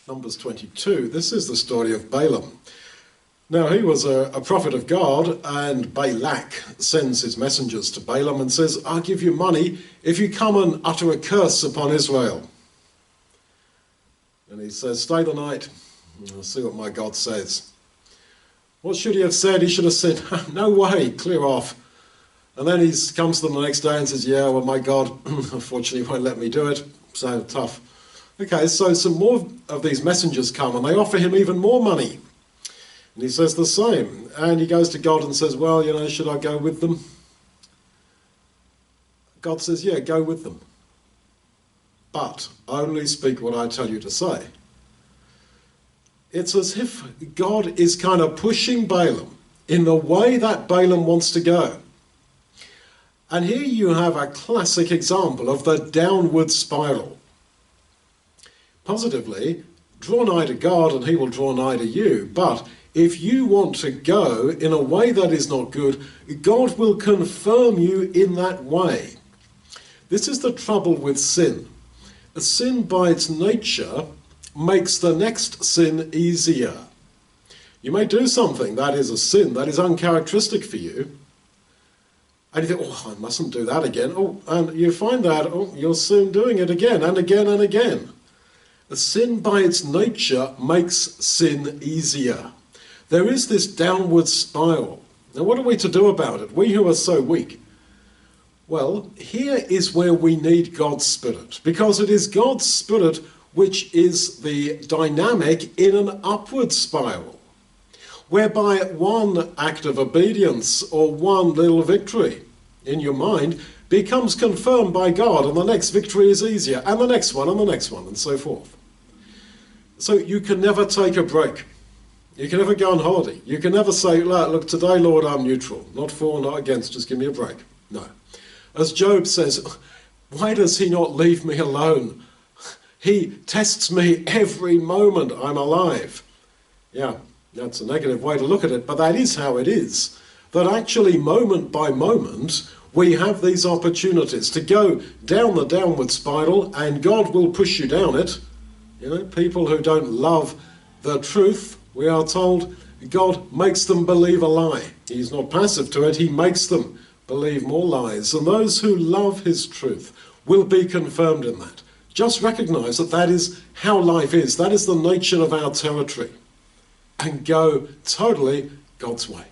Numbers 22, this is the story of Balaam. Now he was a prophet of God, and Balak sends his messengers to Balaam and says, I'll give you money if you come and utter a curse upon Israel. And he says, stay the night, and I'll see what my God says. What should he have said? He should have said, no way, clear off. And then he comes to them the next day and says, yeah, well, my God unfortunately won't let me do it, so tough. Okay, so some more of these messengers come and they offer him even more money. And he says the same. And he goes to God and says, well, should I go with them? God says, yeah, go with them. But only speak what I tell you to say. It's as if God is kind of pushing Balaam in the way that Balaam wants to go. And here you have a classic example of the downward spiral. Positively, draw nigh to God and he will draw nigh to you. But if you want to go in a way that is not good, God will confirm you in that way. This is the trouble with sin. A sin by its nature makes the next sin easier. You may do something that is a sin that is uncharacteristic for you, and you think, oh, I mustn't do that again. Oh, and you find that, you're soon doing it again and again and again. A sin by its nature makes sin easier. There is this downward spiral. Now, what are we to do about it? We who are so weak. Well, here is where we need God's Spirit, because it is God's Spirit which is the dynamic in an upward spiral, whereby one act of obedience or one little victory in your mind becomes confirmed by God, and the next victory is easier, and the next one, and so forth. So you can never take a break. You can never go on holiday. You can never say, look, today, Lord, I'm neutral. Not for, not against, just give me a break. No. As Job says, why does he not leave me alone? He tests me every moment I'm alive. Yeah, that's a negative way to look at it, but that is how it is. That actually, moment by moment, we have these opportunities to go down the downward spiral, and God will push you down it. People who don't love the truth, we are told, God makes them believe a lie. He's not passive to it, he makes them believe more lies. And those who love his truth will be confirmed in that. Just recognize that that is how life is. That is the nature of our territory. And go totally God's way.